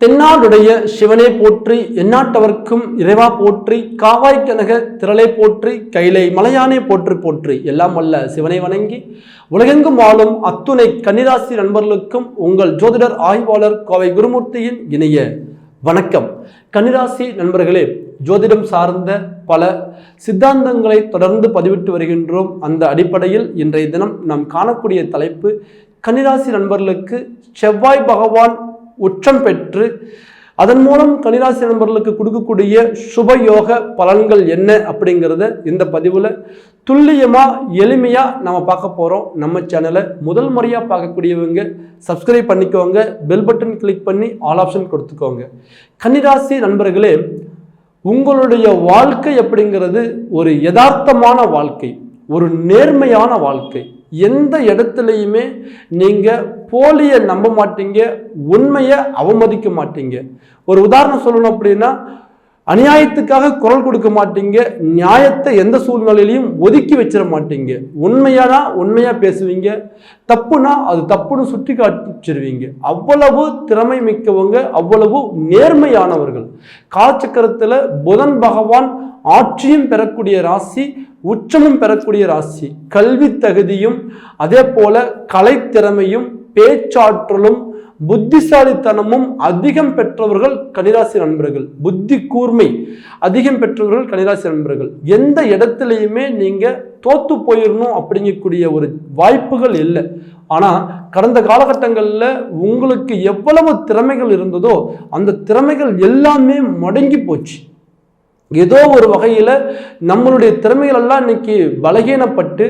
தென்னாடுடைய சிவனே போற்றி, எந்நாட்டவர்க்கும் இறைவா போற்றி, காவாய் கனக திரளை போற்றி, கைலை மலையானே போற்றி போற்றி, எல்லாம் வல்ல சிவனை வணங்கி உலகெங்கும் வாழும் அத்துணை கன்னிராசி நண்பர்களுக்கும் உங்கள் ஜோதிடர் ஆய்வாளர் கோவை குருமூர்த்தியின் இணைய வணக்கம். கன்னிராசி நண்பர்களே, ஜோதிடம் சார்ந்த பல சித்தாந்தங்களை தொடர்ந்து பதிவிட்டு வருகின்றோம். அந்த அடிப்படையில் இன்றைய தினம் நாம் காணக்கூடிய தலைப்பு, கன்னிராசி நண்பர்களுக்கு செவ்வாய் பகவான் உச்சம் பெற்று அதன் மூலம் கன்னிராசி நண்பர்களுக்கு கொடுக்கக்கூடிய சுபயோக பலன்கள் என்ன அப்படிங்கிறத இந்த பதிவில் துல்லியமாக எளிமையாக நம்ம பார்க்க போகிறோம். நம்ம சேனலை முதல் முறையாக பார்க்கக்கூடியவங்க சப்ஸ்கிரைப் பண்ணிக்கோங்க, பெல் பட்டன் கிளிக் பண்ணி ஆல் ஆப்ஷன் கொடுத்துக்கோங்க. கன்னிராசி நண்பர்களே, உங்களுடைய வாழ்க்கை அப்படிங்கிறது ஒரு யதார்த்தமான வாழ்க்கை, ஒரு நேர்மையான வாழ்க்கை. எந்த இடத்துலையுமே நீங்கள் போலியை நம்ப மாட்டீங்க, உண்மையை அவமதிக்க மாட்டீங்க. ஒரு உதாரணம் சொல்லணும் அப்படின்னா, அநியாயத்துக்காக குரல் கொடுக்க மாட்டீங்க, நியாயத்தை எந்த சூழ்நிலையிலையும் ஒதுக்கி வச்சிட மாட்டீங்க. உண்மையானா உண்மையா பேசுவீங்க, தப்புனா அது தப்புன்னு சுட்டி காட்டிச்சிருவீங்க. அவ்வளவு திறமை மிக்கவங்க, அவ்வளவு நேர்மையானவர்கள். காலச்சக்கரத்தில் புதன் பகவான் ஆட்சியும் பெறக்கூடிய ராசி, உச்சமும் பெறக்கூடிய ராசி. கல்வி தகுதியும் அதே போல கலைத்திறமையும் பேச்சாற்றலும் புத்திசாலித்தனமும் அதிகம் பெற்றவர்கள் கன்னிராசி நண்பர்கள். புத்தி கூர்மை அதிகம் பெற்றவர்கள் கன்னிராசி நண்பர்கள். எந்த இடத்துலையுமே நீங்க தோத்து போயிடணும் அப்படிங்கக்கூடிய ஒரு வாய்ப்புகள் இல்லை. ஆனால் கடந்த காலகட்டங்களில் உங்களுக்கு எவ்வளவு திறமைகள் இருந்ததோ அந்த திறமைகள் எல்லாமே முடங்கி போச்சு. ஏதோ ஒரு வகையில் நம்மளுடைய திறமைகள் எல்லாம் இன்னைக்கு பலகீனப்பட்டு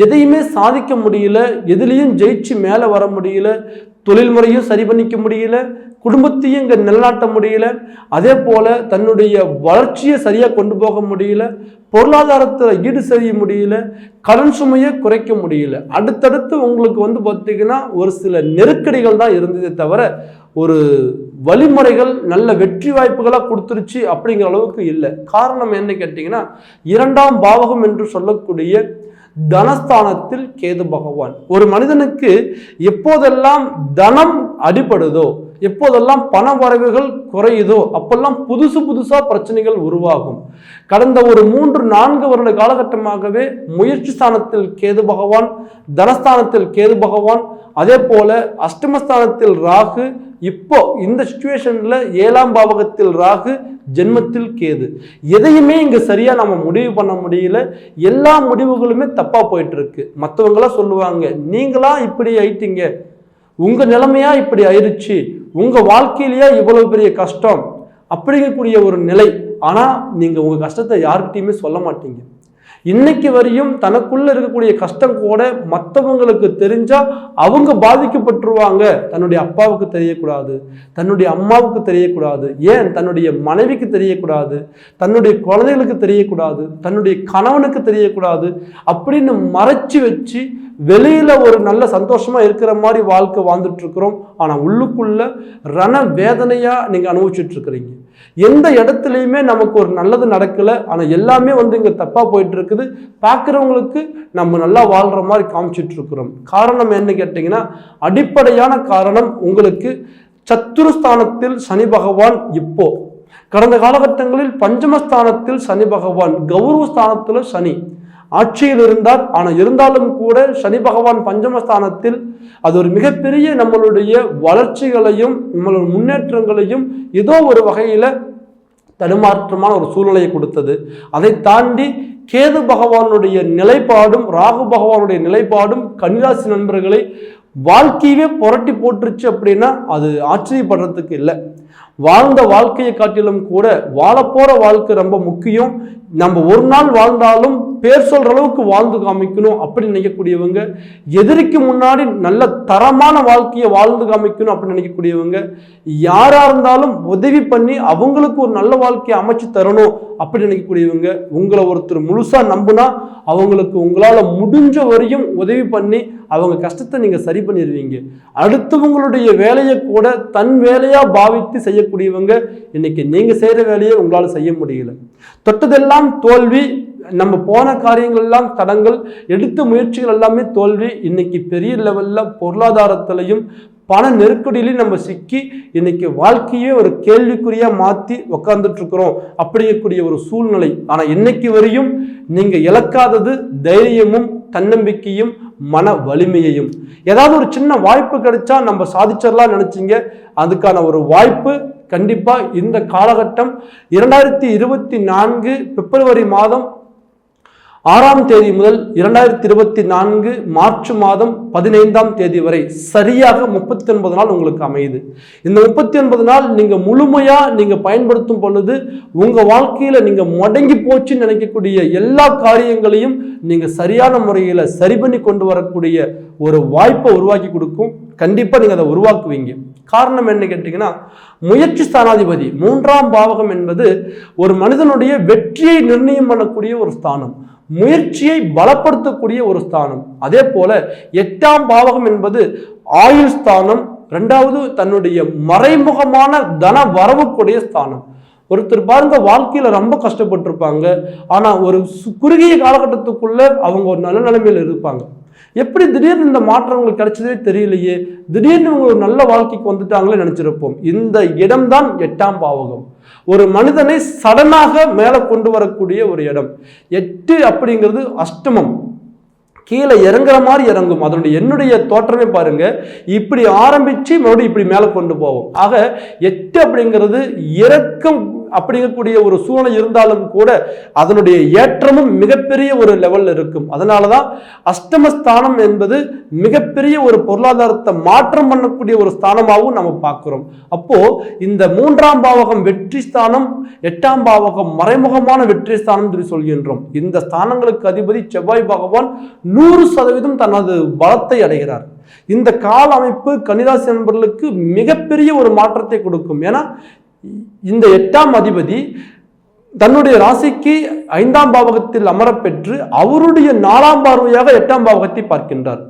எதையுமே சாதிக்க முடியல, எதுலேயும் ஜெயிச்சு மேலே வர முடியல, தொழில் முறையும் சரி பண்ணிக்க முடியல, குடும்பத்தையும் இங்கே நிலநாட்ட முடியல, அதே போல் தன்னுடைய வளர்ச்சியை சரியாக கொண்டு போக முடியல, பொருளாதாரத்தில் ஈடு செய்ய முடியல, கடன் சுமையை குறைக்க முடியல. அடுத்தடுத்து உங்களுக்கு பார்த்தீங்கன்னா ஒரு சில நெருக்கடிகள் தான் இருந்ததே தவிர ஒரு வழிமுறைகள் நல்ல வெற்றி வாய்ப்புகளாக கொடுத்துருச்சு அப்படிங்கிற அளவுக்கு இல்லை. காரணம் என்ன கேட்டிங்கன்னா, 2ஆம் பாவகம் என்று சொல்லக்கூடிய தனஸ்தானத்தில் கேது பகவான். ஒரு மனிதனுக்கு எப்போதெல்லாம் தனம் அடிபடுதோ, எப்போதெல்லாம் பண வரவுகள் குறையுதோ அப்பெல்லாம் புதுசா பிரச்சனைகள் உருவாகும். கடந்த ஒரு 3-4 வருட காலகட்டமாகவே முயற்சி ஸ்தானத்தில் கேது பகவான், தனஸ்தானத்தில் கேது பகவான், அதே போல அஷ்டமஸ்தானத்தில் ராகு, இப்போ இந்த சிச்சுவேஷன்ல 7ஆம் பாவகத்தில் ராகு, ஜென்மத்தில் கேது. எதையுமே இங்க சரியா நம்ம முடிவு பண்ண முடியல. எல்லா முடிவுகளுமே தப்பா போயிட்டு இருக்கு. மற்றவங்களாம் சொல்லுவாங்க, நீங்களா இப்படி ஆயிட்டீங்க, உங்க நிலைமையா இப்படி ஆயிடுச்சு, உங்க வாழ்க்கையிலேயே இவ்வளவு பெரிய கஷ்டம் அப்படிங்கக்கூடிய ஒரு நிலை. ஆனா நீங்க உங்க கஷ்டத்தை யார்கிட்டையுமே சொல்ல மாட்டீங்க. இன்னைக்கு வரையும் தனக்குள்ள இருக்கக்கூடிய கஷ்டம் கூட மற்றவங்களுக்கு தெரிஞ்சா அவங்க பாதிக்கப்பட்டுருவாங்க. தன்னுடைய அப்பாவுக்கு தெரியக்கூடாது, தன்னுடைய அம்மாவுக்கு தெரியக்கூடாது, ஏன் தன்னுடைய மனைவிக்கு தெரியக்கூடாது, தன்னுடைய குழந்தைகளுக்கு தெரியக்கூடாது, தன்னுடைய கணவனுக்கு தெரியக்கூடாது அப்படின்னு மறைச்சு வச்சு வெளியில ஒரு நல்ல சந்தோஷமா இருக்கிற மாதிரி வாழ்க்கை வாழ்ந்துட்டு இருக்கிறோம். ஆனா உள்ளுக்குள்ள ரண வேதனையா நீங்க அனுபவிச்சுட்டு இருக்கிறீங்க. எந்த இடத்துலையுமே நமக்கு ஒரு நல்லது நடக்கல, ஆனா எல்லாமே இங்க தப்பா போயிட்டு இருக்குது. பார்க்குறவங்களுக்கு நம்ம நல்லா வாழ்ற மாதிரி காமிச்சிட்டு இருக்கிறோம். காரணம் என்ன கேட்டீங்கன்னா, அடிப்படையான காரணம் உங்களுக்கு சத்துருஸ்தானத்தில் சனி பகவான், இப்போ கடந்த காலகட்டங்களில் பஞ்சமஸ்தானத்தில் சனி பகவான், கௌரவஸ்தானத்தில் சனி ஆட்சியில் இருந்தார். ஆனால் இருந்தாலும் கூட சனி பகவான் பஞ்சமஸ்தானத்தில் அது ஒரு மிகப்பெரிய நம்மளுடைய வளர்ச்சிகளையும் நம்மளுடைய முன்னேற்றங்களையும் ஏதோ ஒரு வகையில் தடுமாற்றமான ஒரு சூழ்நிலையை கொடுத்தது. அதை தாண்டி கேது பகவானுடைய நிலைப்பாடும் ராகு பகவானுடைய நிலைப்பாடும் கன்னிராசி நண்பர்களை வாழ்க்கையவே புரட்டி போட்டுருச்சு அப்படின்னா அது ஆச்சரியப்படுறதுக்கு இல்லை. வாழ்ந்த வாழ்க்கையை காட்டிலும் கூட வாழப்போற வாழ்க்கை ரொம்ப முக்கியம். நம்ம ஒரு நாள் வாழ்ந்தாலும் பேர் சொல்ற அளவுக்கு வாழ்ந்து காமிக்கணும் அப்படின்னு நினைக்கக்கூடியவங்க, எதிரிக்கு முன்னாடி நல்ல தரமான வாழ்க்கையை வாழ்ந்து காமிக்கணும் அப்படின்னு நினைக்கக்கூடியவங்க, யாரா இருந்தாலும் உதவி பண்ணி அவங்களுக்கு ஒரு நல்ல வாழ்க்கையை அமைச்சு தரணும் அப்படின்னு நினைக்கக்கூடியவங்க, உங்களை ஒருத்தர் முழுசா நம்புனா அவங்களுக்கு உங்களால முடிஞ்ச வரையும் உதவி பண்ணி அவங்க கஷ்டத்தை நீங்க சரி பண்ணிடுவீங்க. அடுத்தவங்களுடைய வேலையை கூட தன் வேலையா பாவித்து செய்யக்கூடியவங்க, இன்னைக்கு நீங்க செய்யற வேலையை உங்களால செய்ய முடியல. தொட்டதெல்லாம் தோல்வி, நம்ம போன காரியங்கள் எல்லாம் தடங்கள், எடுத்த முயற்சிகள் எல்லாமே தோல்வி. இன்னைக்கு பெரிய லெவல்ல பொருளாதாரத்திலையும் பண நெருக்கடியிலையும் நம்ம சிக்கி இன்னைக்கு வாழ்க்கையே ஒரு கேள்விக்குறியா மாற்றி உக்காந்துட்டு இருக்கிறோம் அப்படிங்கக்கூடிய ஒரு சூழ்நிலை. ஆனால் இன்னைக்கு வரையும் நீங்க இழக்காதது தைரியமும் தன்னம்பிக்கையும் மன வலிமையையும். ஏதாவது ஒரு சின்ன வாய்ப்பு கிடைச்சா நம்ம சாதிச்சிடலாம் நினைச்சீங்க, அதுக்கான ஒரு வாய்ப்பு கண்டிப்பா இந்த காலகட்டம் 2024 பிப்ரவரி மாதம் 6ஆம் தேதி முதல் 2024 மார்ச் மாதம் 15ஆம் தேதி வரை சரியாக 39 நாள் உங்களுக்கு அமையுது. இந்த 39 நாள் நீங்க முழுமையா நீங்க பயன்படுத்தும் பொழுது உங்க வாழ்க்கையில நீங்க முடங்கி போச்சுன்னு நினைக்கக்கூடிய எல்லா காரியங்களையும் நீங்க சரியான முறையில சரி பண்ணி கொண்டு வரக்கூடிய ஒரு வாய்ப்பை உருவாக்கி கொடுக்கும். கண்டிப்பா நீங்க அதை உருவாக்குவீங்க. காரணம் என்ன கேட்டீங்கன்னா, முயற்சி ஸ்தானாதிபதி 3ஆம் பாவகம் என்பது ஒரு மனிதனுடைய வெற்றியை நிர்ணயம் பண்ணக்கூடிய ஒரு ஸ்தானம், முயற்சியை பலப்படுத்தக்கூடிய ஒரு ஸ்தானம். அதே போல 8ஆம் பாவகம் என்பது ஆயுள் ஸ்தானம், 2வது தன்னுடைய மறைமுகமான தன வரவுக்குடைய ஸ்தானம். ஒருத்தர் பாருங்க வாழ்க்கையில ரொம்ப கஷ்டப்பட்டிருப்பாங்க, ஆனா ஒரு குறுகிய காலகட்டத்துக்குள்ள அவங்க ஒரு நல்ல நிலைமையில இருப்பாங்க. எப்படி திடீர்னு இந்த மாற்றம் உங்களுக்கு கிடைச்சதே தெரியலையே, திடீர்னு இவங்க ஒரு நல்ல வாழ்க்கைக்கு வந்துட்டாங்களே நினைச்சிருப்போம். இந்த இடம்தான் 8ஆம் பாவகம். ஒரு மனிதனை சடனாக மேல கொண்டு வரக்கூடிய ஒரு இடம். 8 அப்படிங்கிறது அஷ்டமம், கீழே இறங்குற மாதிரி இறங்கும். அதனுடைய என்னுடைய தோற்றமே பாருங்க, இப்படி ஆரம்பிச்சு மறுபடியும் இப்படி மேல கொண்டு போவோம். ஆக 8 அப்படிங்கிறது இறக்கம் அப்படிங்கக்கூடிய ஒரு சூழ்நிலை இருந்தாலும் கூட அதனுடைய ஏற்றமும் மிகப்பெரிய ஒரு லெவல்ல இருக்கும். அதனாலதான் அஷ்டமஸ்தானம் என்பது மிகப்பெரிய ஒரு பொருளாதாரத்தை மாற்றம் பண்ணக்கூடிய ஒரு ஸ்தானமாகவும் நம்ம பார்க்கிறோம். அப்போ இந்த 3ஆம் பாவகம் வெற்றி ஸ்தானம், 8ஆம் பாவகம் மறைமுகமான வெற்றி ஸ்தானம் என்று சொல்கின்றோம். இந்த ஸ்தானங்களுக்கு அதிபதி செவ்வாய் பகவான் 100% தனது பலத்தை அடைகிறார். இந்த கால அமைப்பு கன்னிராசி நண்பர்களுக்கு மிகப்பெரிய ஒரு மாற்றத்தை கொடுக்கும். ஏன்னா இந்த 8ஆம் அதிபதி தன்னுடைய ராசிக்கு 5ஆம் பாவகத்தில் அமரப்பெற்று அவருடைய 4ஆம் பார்வையாக 8ஆம் பாவகத்தை பார்க்கின்றார்.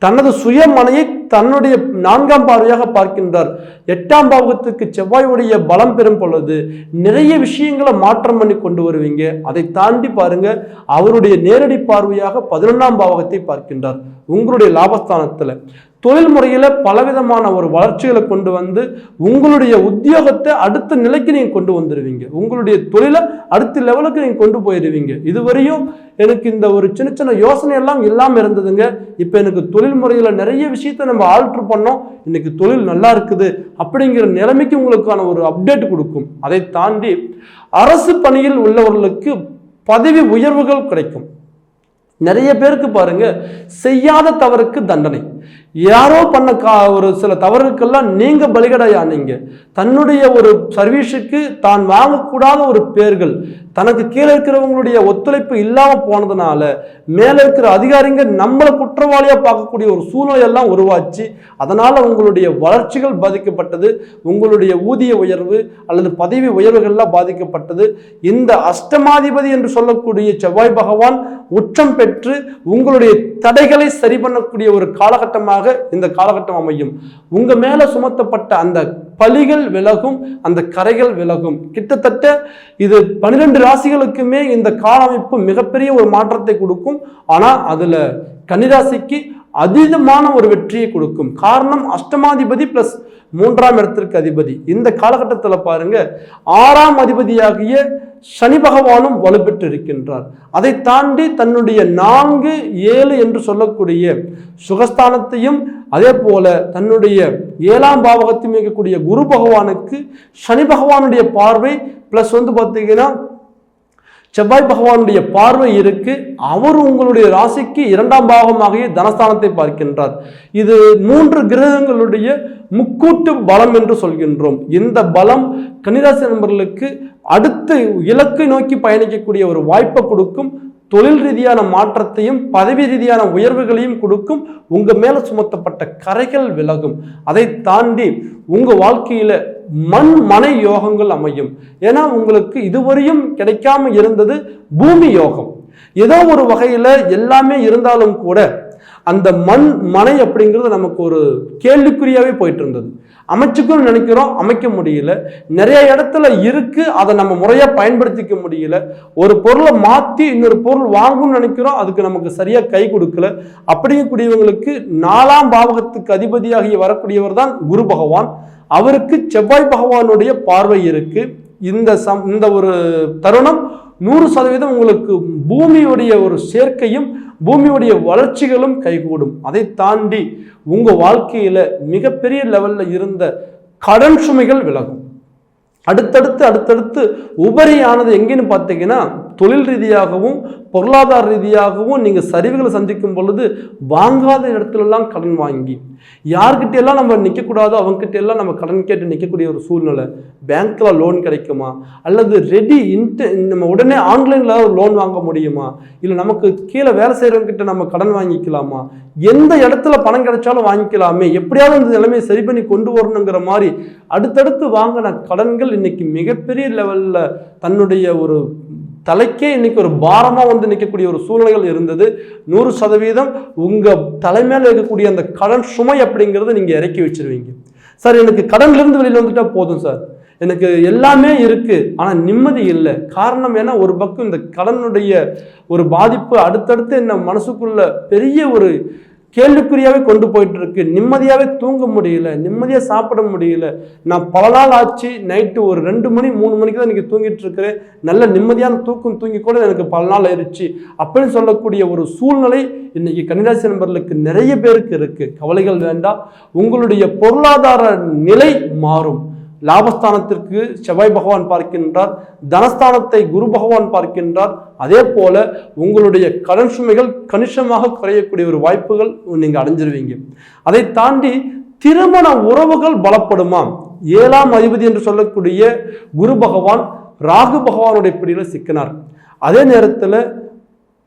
தனது சுயமனையை தன்னுடைய 4ஆம் பார்வையாக பார்க்கின்றார். 8ஆம் பாவகத்துக்கு செவ்வாயுடைய பலம் பெறும் பொழுது நிறைய விஷயங்களை மாற்றம் பண்ணி கொண்டு வருவீங்க. அதை தாண்டி பாருங்க, அவருடைய நேரடி பார்வையாக 11ஆம் பாவகத்தை பார்க்கின்றார். உங்களுடைய லாபஸ்தானத்துல தொழில் முறையில பலவிதமான ஒரு வளர்ச்சிகளை கொண்டு வந்து உங்களுடைய உத்தியோகத்தை அடுத்த நிலைக்கு நீங்க கொண்டு வந்துடுவீங்க. உங்களுடைய தொழிலை அடுத்த லெவலுக்கு நீங்க கொண்டு போயிடுவீங்க. இதுவரையும் எனக்கு இந்த ஒரு சின்ன சின்ன யோசனை எல்லாம் இல்லாம இருந்ததுங்க. இப்ப எனக்கு தொழில் முறையில நிறைய விஷயத்த நம்ம ஆல்ட்ரு பண்ணோம், இன்னைக்கு தொழில் நல்லா இருக்குது அப்படிங்கிற நிலைமைக்கு உங்களுக்கான ஒரு அப்டேட் கொடுக்கும். அதை தாண்டி அரசு பணியில் உள்ளவர்களுக்கு பதவி உயர்வுகள் கிடைக்கும். நிறைய பேருக்கு பாருங்க, செய்யாத தவறுக்கு தண்டனை. யாரோ பண்ண ஒரு சில தவறுக்கெல்லாம் நீங்க பலிகடையானீங்க. தன்னுடைய ஒரு சர்வீஸுக்கு தான் வாங்கக்கூடாத ஒரு பேர்கள், தனக்கு கீழே இருக்கிறவங்களுடைய ஒத்துழைப்பு இல்லாம போனதுனால மேல இருக்கிற அதிகாரிங்க நம்மளை குற்றவாளியா பார்க்கக்கூடிய ஒரு சூழ்நிலையெல்லாம் உருவாச்சு. அதனால உங்களுடைய வளர்ச்சிகள் பாதிக்கப்பட்டது, உங்களுடைய ஊதிய உயர்வு அல்லது பதவி உயர்வுகள்லாம் பாதிக்கப்பட்டது. இந்த அஷ்டமாதிபதி என்று சொல்லக்கூடிய செவ்வாய் பகவான் உச்சம் பெற்று உங்களுடைய தடைகளை சரி பண்ணக்கூடிய ஒரு காலகட்டமாக இந்த காலகட்டம் அமையும். உங்க மேல சுமத்தப்பட்ட அந்த பலிகள் விலகும், அந்த கரைகள் விலகும். கிட்டத்தட்ட இது 12 ராசிகளுக்குமே இந்த கால அமைப்பு மிகப்பெரிய ஒரு மாற்றத்தை கொடுக்கும். ஆனா அதுல கன்னிராசிக்கு அதீதமான ஒரு வெற்றியை கொடுக்கும். காரணம் அஷ்டமாதிபதி பிளஸ் 3ஆம் இடத்திற்கு அதிபதி. இந்த காலகட்டத்தில் பாருங்க 6ஆம் அதிபதியாகிய சனி பகவானும் வலுப்பெற்று இருக்கின்றார். அதை தாண்டி தன்னுடைய 4, 7 என்று சொல்லக்கூடிய சுகஸ்தானத்தையும் அதே போல தன்னுடைய 7ஆம் பாவகத்தையும் இயக்கக்கூடிய குரு பகவானுக்கு சனி பகவானுடைய பார்வை பிளஸ் பார்த்தீங்கன்னா செவ்வாய் பகவானுடைய பார்வை இருக்கு. அவர் உங்களுடைய ராசிக்கு 2ஆம் பாவமாகிய தனஸ்தானத்தை பார்க்கின்றார். இது 3 கிரகங்களுடைய முக்கூட்டு பலம் என்று சொல்கின்றோம். இந்த பலம் கன்னிராசி நண்பர்களுக்கு அடுத்த இலக்கை நோக்கி பயணிக்கக்கூடிய ஒரு வாய்ப்பை கொடுக்கும். தொழில் ரீதியான மாற்றத்தையும் பதவி ரீதியான உயர்வுகளையும் கொடுக்கும். உங்க மேல சுமத்தப்பட்ட கரைகள் விலகும். அதை தாண்டி உங்க வாழ்க்கையில மனை யோகங்கள் அமையும். ஏன்னா உங்களுக்கு இதுவரையும் கிடைக்காம இருந்தது பூமி யோகம். ஏதோ ஒரு வகையில எல்லாமே இருந்தாலும் கூட அந்த மனை அப்படிங்கிறது நமக்கு ஒரு கேள்விக்குறியாவே போயிட்டு இருந்தது. அமைச்சுக்கும் நினைக்கிறோம், அமைக்க முடியல. நிறைய இடத்துல இருக்கு, அதை நம்ம முறையா பயன்படுத்திக்க முடியல. ஒரு பொருளை மாற்றி இன்னொரு பொருள் வாங்கணும்னு நினைக்கிறோம், அதுக்கு நமக்கு சரியா கை கொடுக்கல. அப்படிங்கக்கூடியவங்களுக்கு 4ஆம் பாவகத்துக்கு அதிபதியாகி வரக்கூடியவர் தான் குரு பகவான். அவருக்கு செவ்வாய் பகவானுடைய பார்வை இருக்கு. இந்த ஒரு தருணம் 100% உங்களுக்கு பூமியுடைய ஒரு சேர்க்கையும் பூமியுடைய வளர்ச்சிகளும் கைகூடும். அதை தாண்டி உங்க வாழ்க்கையில மிகப்பெரிய லெவல்ல இருந்த கடன் சுமைகள் விலகும். அடுத்தடுத்து உபரியானது எங்கேன்னு பார்த்தீங்கன்னா, தொழில் ரீதியாகவும் பொருளாதார ரீதியாகவும் நீங்க சரிவுகளை சந்திக்கும் பொழுது வாங்காத இடத்துல எல்லாம் கடன் வாங்கி, யார்கிட்ட எல்லாம் நம்ம நிற்கக்கூடாதோ அவங்ககிட்ட எல்லாம் நம்ம கடன் கேட்டு நிற்கக்கூடிய ஒரு சூழ்நிலை. பேங்க்ல லோன் கிடைக்குமா, அல்லது நம்ம உடனே ஆன்லைன்ல லோன் வாங்க முடியுமா, இல்லை நமக்கு கீழே வேலை செய்யறவங்க கிட்ட நம்ம கடன் வாங்கிக்கலாமா, எந்த இடத்துல பணம் கிடைச்சாலும் வாங்கிக்கலாமே, எப்படியாவது இந்த நிலைமையை சரி பண்ணி கொண்டு வரணுங்கிற மாதிரி அடுத்தடுத்து வாங்கின கடன்கள் இன்னைக்கு மிகப்பெரிய லெவல்ல தன்னுடைய ஒரு தலைக்கே இன்னைக்கு ஒரு பாரமா வந்து நிற்கக்கூடிய ஒரு சூழ்நிலைகள் இருந்தது. 100% உங்க தலைமையில இருக்கக்கூடிய அந்த கடன் சுமை அப்படிங்கிறது நீங்க இறக்கி வச்சிருவீங்க. சார் எனக்கு கடன்ல இருந்து வெளியில வந்துட்டா போதும் சார், எனக்கு எல்லாமே இருக்கு ஆனா நிம்மதி இல்லை. காரணம் ஏன்னா, ஒரு பக்கம் இந்த கடனுடைய ஒரு பாதிப்பு அடுத்தடுத்து என்ன மனசுக்குள்ள பெரிய ஒரு கேள்விக்குறியாவே கொண்டு போயிட்டு இருக்கு. நிம்மதியாவே தூங்க முடியல, நிம்மதியா சாப்பிட முடியல. நான் பல நாள் ஆச்சு, நைட்டு ஒரு 2 மணி 3 மணிக்கு தான் இன்னைக்கு தூங்கிட்டு இருக்கிறேன். நல்ல நிம்மதியான தூக்கம் தூங்கி கூட எனக்கு பல நாள் ஆயிடுச்சு அப்படின்னு சொல்லக்கூடிய ஒரு சூழ்நிலை இன்னைக்கு கன்னிராசி நண்பர்களுக்கு நிறைய பேருக்கு இருக்கு. கவலைகள் வேண்டாம், உங்களுடைய பொருளாதார நிலை மாறும். லாபஸ்தானத்திற்கு செவ்வாய் பகவான் பார்க்கின்றார், தனஸ்தானத்தை குரு பகவான் பார்க்கின்றார். அதே போல உங்களுடைய கடன் சுமைகள் கணிசமாக குறையக்கூடிய ஒரு வாய்ப்புகள் நீங்க அடைஞ்சிருவீங்க. அதை தாண்டி திருமண உறவுகள் பலப்படுமாம். 7ஆம் அதிபதி என்று சொல்லக்கூடிய குரு பகவான் ராகு பகவானுடைய பிடியில சிக்கினார். அதே நேரத்தில்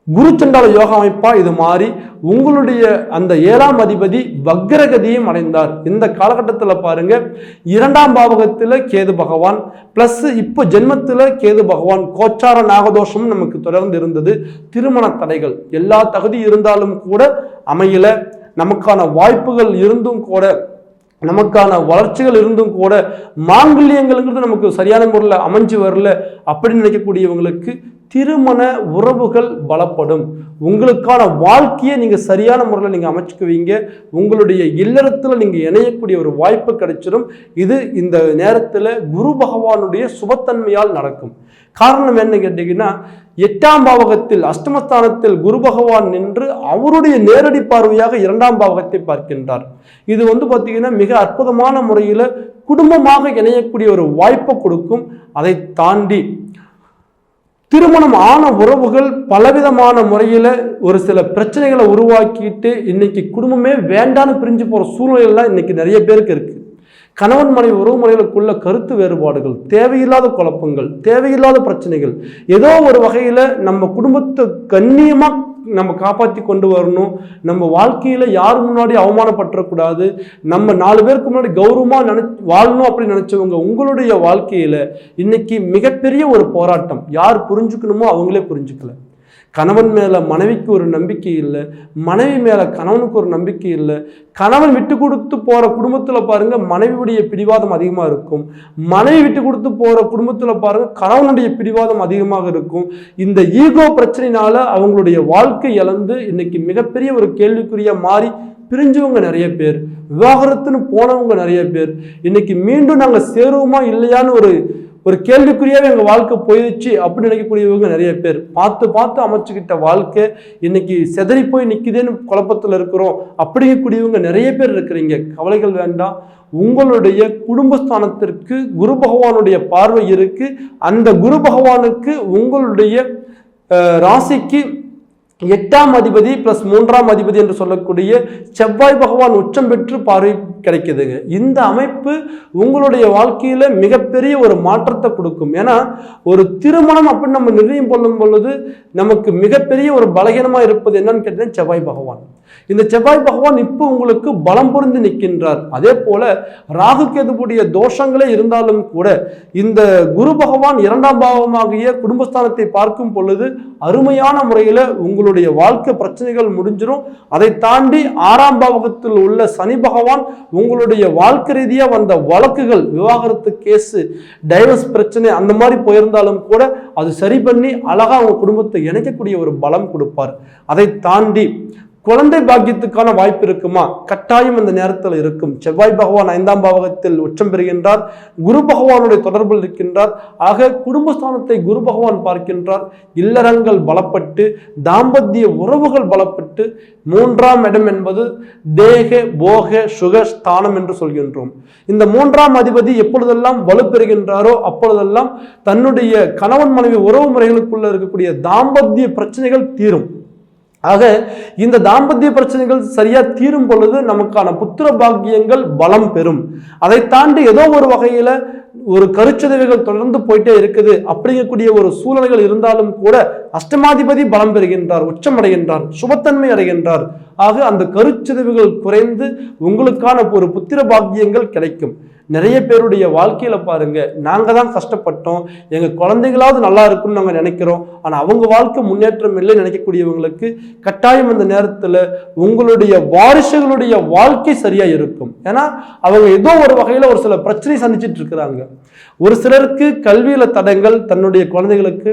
குரு சண்டால யோகா அமைப்பா இது மாறி உங்களுடைய அந்த 7ஆம் அதிபதி வக்ரகதியும் அடைந்தார். இந்த காலகட்டத்தில் பாருங்க, 2ஆம் பாவகத்தில் கேது பகவான் பிளஸ் இப்போ ஜென்மத்தில் கேது பகவான், கோச்சார நாகதோஷமும் நமக்கு தொடர்ந்து இருந்தது. திருமண தடைகள் எல்லா தகுதி இருந்தாலும் கூட அமையல, நமக்கான வாய்ப்புகள் இருந்தும் கூட, நமக்கான வளர்ச்சிகள் இருந்தும் கூட மாங்கல்யங்கள்ங்கிறது நமக்கு சரியான முறையில் அமைஞ்சு வரல அப்படின்னு நினைக்கக்கூடியவங்களுக்கு திருமண உறவுகள் பலப்படும். உங்களுக்கான வாழ்க்கையை நீங்க சரியான முறையில் நீங்க அமைச்சுக்குவீங்க. உங்களுடைய இல்லறத்துல நீங்க இணையக்கூடிய ஒரு வாய்ப்பு கிடைச்சிடும். இது இந்த நேரத்துல குரு பகவானுடைய சுபத்தன்மையால் நடக்கும். காரணம் என்ன கேட்டீங்கன்னா, 8ஆம் பாவகத்தில் அஷ்டமஸ்தானத்தில் குரு பகவான் நின்று அவருடைய நேரடி பார்வையாக 2ஆம் பாவகத்தை பார்க்கின்றார். இது பார்த்தீங்கன்னா மிக அற்புதமான முறையில் குடும்பமாக இணையக்கூடிய ஒரு வாய்ப்பை கொடுக்கும். அதை தாண்டி திருமணம் ஆன உறவுகள் பலவிதமான முறையில் ஒரு சில பிரச்சனைகளை உருவாக்கிட்டு இன்னைக்கு குடும்பமே வேண்டான்னு பிரிஞ்சு போகிற சூழ்நிலைகள்லாம் இன்னைக்கு நிறைய பேருக்கு இருக்கு. கணவன் மனைவி உறவு முறைகளுக்குள்ள கருத்து வேறுபாடுகள், தேவையில்லாத குழப்பங்கள், தேவையில்லாத பிரச்சனைகள், ஏதோ ஒரு வகையில் நம்ம குடும்பத்தை கண்ணியமாக நம்ம காப்பாற்றி கொண்டு வரணும். நம்ம வாழ்க்கையில் யார் முன்னாடி அவமானப்பட்டுறக்கூடாது, நம்ம 4 பேருக்கு முன்னாடி கௌரவமாக வாழணும் அப்படின்னு நினச்சவங்க உங்களுடைய வாழ்க்கையில் இன்னைக்கு மிகப்பெரிய ஒரு போராட்டம். யார் புரிஞ்சுக்கணுமோ அவங்களே புரிஞ்சுக்கல. கணவன் மேலே மனைவிக்கு ஒரு நம்பிக்கை இல்லை, மனைவி மேலே கணவனுக்கு ஒரு நம்பிக்கை இல்லை. கணவன் விட்டு கொடுத்து போகிற குடும்பத்தில் பாருங்க மனைவியுடைய பிடிவாதம் அதிகமாக இருக்கும். மனைவி விட்டு கொடுத்து போகிற குடும்பத்தில் பாருங்க கணவனுடைய பிடிவாதம் அதிகமாக இருக்கும். இந்த ஈகோ பிரச்சனையினால அவங்களுடைய வாழ்க்கை இழந்து இன்னைக்கு மிகப்பெரிய ஒரு கேள்விக்குறியா மாறி பிரிஞ்சவங்க நிறைய பேர், விவாகரத்துன்னு போனவங்க நிறைய பேர். இன்னைக்கு மீண்டும் நாங்கள் சேருவோமா இல்லையான்னு ஒரு கேள்விக்குறியாவே எங்கள் வாழ்க்கை போயிடுச்சு அப்படின்னு நினைக்கக்கூடியவங்க நிறைய பேர். பார்த்து அமைச்சுக்கிட்ட வாழ்க்கை இன்னைக்கு செதறி போய் நிற்குதேன்னு குழப்பத்தில் இருக்கிறோம் அப்படிங்கக்கூடியவங்க நிறைய பேர் இருக்கிறீங்க. கவலைகள் வேண்டாம். உங்களுடைய குடும்பஸ்தானத்திற்கு குரு பகவானுடைய பார்வை இருக்கு. அந்த குரு பகவானுக்கு உங்களுடைய ராசிக்கு 8ஆம் அதிபதி பிளஸ் 3ஆம் அதிபதி என்று சொல்லக்கூடிய செவ்வாய் பகவான் உச்சம் பெற்று கிடைக்குதுங்க. இந்த அமைப்பு உங்களுடைய வாழ்க்கையில மிகப்பெரிய ஒரு மாற்றத்தை கொடுக்கும். ஏன்னா ஒரு திருமணம் அப்படின்னு நம்ம நிர்ணயம் பண்ணும் பொழுது நமக்கு மிகப்பெரிய ஒரு பலகீனமா இருப்பது என்னன்னு கேட்டீங்கன்னா செவ்வாய் பகவான். இந்த செவ்வாய் பகவான் இப்போ உங்களுக்கு பலம் பொருந்தி நிற்கின்றார். அதே போல ராகு கேதுவுடைய தோஷங்களே இருந்தாலும் கூட இந்த குரு பகவான் 2ஆம் பாவமாகிய குடும்பஸ்தானத்தை பார்க்கும் பொழுது அருமையான முறையில உங்களுடைய வாழ்க்கை பிரச்சனைகள் முடிஞ்சிடும். அதை தாண்டி 6ஆம் பாவகத்தில் உள்ள சனி பகவான் உங்களுடைய வாழ்க்கை ரீதியா வந்த வழக்குகள், விவாகரத்து கேஸ், டைவர்ஸ் பிரச்சனை அந்த மாதிரி போயிருந்தாலும் கூட அது சரி பண்ணி அழகா உங்க குடும்பத்தை இணைக்கக்கூடிய ஒரு பலம் கொடுப்பார். அதை தாண்டி குழந்தை பாக்கியத்துக்கான வாய்ப்பு இருக்குமா? கட்டாயம் இந்த நேரத்தில் இருக்கும். செவ்வாய் பகவான் 5ஆம் பாவகத்தில் உச்சம் பெறுகின்றார். குரு பகவானுடைய தொடர்பில் இருக்கின்றார். ஆக குடும்பஸ்தானத்தை குரு பகவான் பார்க்கின்றார். இல்லறங்கள் பலப்பட்டு, தாம்பத்திய உறவுகள் பலப்பட்டு, 3ஆம் இடம் என்பது தேக போக சுக ஸ்தானம் என்று சொல்கின்றோம். இந்த 3ஆம் அதிபதி எப்பொழுதெல்லாம் வலுப்பெறுகின்றாரோ அப்பொழுதெல்லாம் தன்னுடைய கணவன் மனைவி உறவு முறைகளுக்குள்ள இருக்கக்கூடிய தாம்பத்திய பிரச்சனைகள் தீரும். ஆக இந்த தாம்பத்திய பிரச்சனைகள் சரியா தீரும் பொழுது நமக்கான புத்திர பாக்கியங்கள் பலம் பெறும். அதை தாண்டி ஏதோ ஒரு வகையில ஒரு கருச்சிதைவுகள் தொடர்ந்து போயிட்டே இருக்குது அப்படிங்கக்கூடிய ஒரு சூழ்நிலைகள் இருந்தாலும் கூட அஷ்டமாதிபதி பலம் பெறுகின்றார், உச்சமடைகின்றார், சுபத்தன்மை அடைகின்றார். ஆக அந்த கருச்சிதைவுகள் குறைந்து உங்களுக்கான ஒரு புத்திர பாக்கியங்கள் கிடைக்கும். நிறைய பேருடைய வாழ்க்கையில பாருங்க, நாங்க தான் கஷ்டப்பட்டோம், எங்க குழந்தைகளாவது நல்லா இருக்கும்னு நாங்க நினைக்கிறோம், ஆனா அவங்க வாழ்க்கை முன்னேற்றம் இல்லை நினைக்கக்கூடியவங்களுக்கு கட்டாயம் இந்த நேரத்துல உங்களுடைய வாரிசுகளுடைய வாழ்க்கை சரியா இருக்கும். ஏன்னா அவங்க ஏதோ ஒரு வகையில ஒரு சில பிரச்சனை சந்திச்சுட்டு இருக்கிறாங்க. ஒரு சிலருக்கு கல்வியில தடங்கள், தன்னுடைய குழந்தைகளுக்கு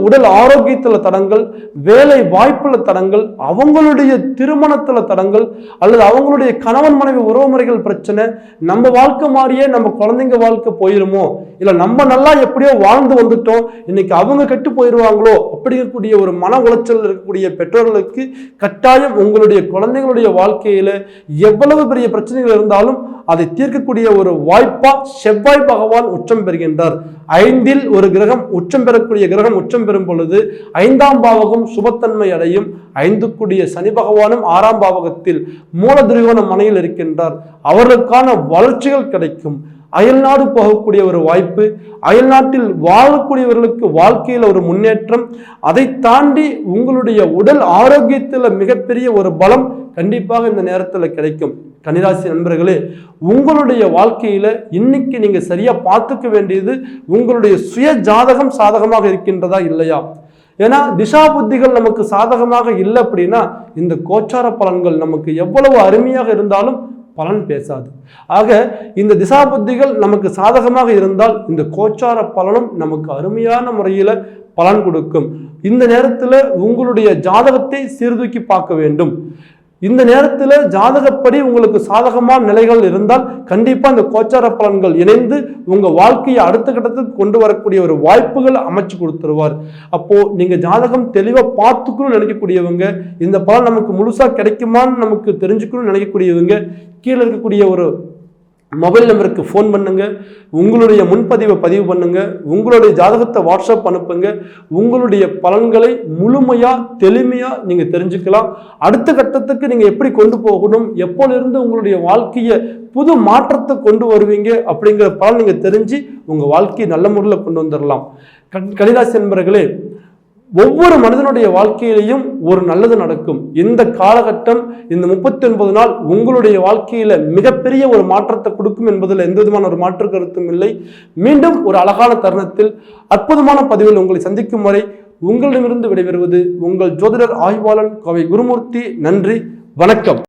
உடல் ஆரோக்கியத்துல தடங்கள், வேலை வாய்ப்புல தடங்கள், அவங்களுடைய திருமணத்துல தடங்கள், அல்லது அவங்களுடைய கணவன் மனைவி உறவுமுறைகள் பிரச்சனை, நம்ம வாழ்க்கை மாதிரியே நம்ம குழந்தைங்க வாழ்க்கை போயிருமோ, இல்ல நம்ம நல்லா எப்படியோ வாழ்ந்து வந்துட்டோம், இன்னைக்கு அவங்க கெட்டு போயிடுவாங்களோ அப்படிங்கக்கூடிய ஒரு மன உளைச்சல் இருக்கக்கூடிய பெற்றோர்களுக்கு கட்டாயம் உங்களுடைய குழந்தைகளுடைய வாழ்க்கையில எவ்வளவு பெரிய பிரச்சனைகள் இருந்தாலும் அதை தீர்க்கக்கூடிய ஒரு வாய்ப்பா செவ்வாய் பகவான் உச்சம் பெறுகின்றார். 5இல் ஒரு கிரகம் உச்சம் பெறக்கூடிய கிரகம் உச்சம் பெறும் பொழுது 5ஆம் பாவகம் சுபத்தன்மை அடையும். 5க்குரிய சனி பகவானும் 6ஆம் பாவகத்தில் மூல திரிகோண மனையில் இருக்கின்றார். அவர்களுக்கான வளர்ச்சிகள் கிடைக்கும். அயல்நாடு போகக்கூடிய ஒரு வாய்ப்பு, அயல்நாட்டில் வாழக்கூடியவர்களுக்கு வாழ்க்கையில் ஒரு முன்னேற்றம், அதை தாண்டி உங்களுடைய உடல் ஆரோக்கியத்தில் மிகப்பெரிய ஒரு பலம் கண்டிப்பாக இந்த நேரத்தில் கிடைக்கும். கன்னிராசி நண்பர்களே, உங்களுடைய வாழ்க்கையில இன்னைக்கு நீங்க சரியா பார்த்துக்க வேண்டியது உங்களுடைய சுய ஜாதகம் சாதகமாக இருக்கின்றதா இல்லையா. ஏன்னா திசா புத்திகள் நமக்கு சாதகமாக இல்லை அப்படின்னா இந்த கோச்சார பலன்கள் நமக்கு எவ்வளவு அருமையாக இருந்தாலும் பலன் பேசாது. ஆக இந்த திசா புத்திகள் நமக்கு சாதகமாக இருந்தால் இந்த கோச்சார பலனும் நமக்கு அருமையான முறையில பலன் கொடுக்கும். இந்த நேரத்துல உங்களுடைய ஜாதகத்தை சீர்தூக்கி பார்க்க வேண்டும். இந்த நேரத்தில் ஜாதகப்படி உங்களுக்கு சாதகமான நிலைகள் இருந்தால் கண்டிப்பா இந்த கோச்சார பலன்கள் இணைந்து உங்க வாழ்க்கையை அடுத்த கட்டத்துக்கு கொண்டு வரக்கூடிய ஒரு வாய்ப்புகள் அமைச்சு கொடுத்துருவார். அப்போ நீங்க ஜாதகம் தெளிவா பார்த்துக்கணும்னு நினைக்கக்கூடியவங்க, இந்த பலன் நமக்கு முழுசா கிடைக்குமான்னு நமக்கு தெரிஞ்சுக்கணும்னு நினைக்கக்கூடியவங்க கீழே இருக்கக்கூடிய ஒரு மொபைல் நம்பருக்கு ஃபோன் பண்ணுங்க, உங்களுடைய முன்பதிவை பதிவு பண்ணுங்க, உங்களுடைய ஜாதகத்தை வாட்ஸ்அப் அனுப்புங்க. உங்களுடைய பலன்களை முழுமையா தெளிமையா நீங்க தெரிஞ்சுக்கலாம். அடுத்த கட்டத்துக்கு நீங்க எப்படி கொண்டு போகணும், எப்போலிருந்து உங்களுடைய வாழ்க்கையை புது மாற்றத்தை கொண்டு வருவீங்க அப்படிங்கிற பலன் நீங்க தெரிஞ்சு உங்க வாழ்க்கையை நல்ல முறையில் கொண்டு வந்துடலாம். கன்னிராசி நண்பர்களே, ஒவ்வொரு மனிதனுடைய வாழ்க்கையிலையும் ஒரு நல்லது நடக்கும். இந்த காலகட்டம், இந்த 39 நாள் உங்களுடைய வாழ்க்கையில மிகப்பெரிய ஒரு மாற்றத்தை கொடுக்கும் என்பதில் எந்த விதமான ஒரு மாற்று கருத்தும் இல்லை. மீண்டும் ஒரு அழகான தருணத்தில் அற்புதமான பதிவில் உங்களை சந்திக்கும் வரை உங்களிடமிருந்து விடைபெறுவது உங்கள் ஜோதிடர் ஆய்வாளன் கோவை குருமூர்த்தி. நன்றி, வணக்கம்.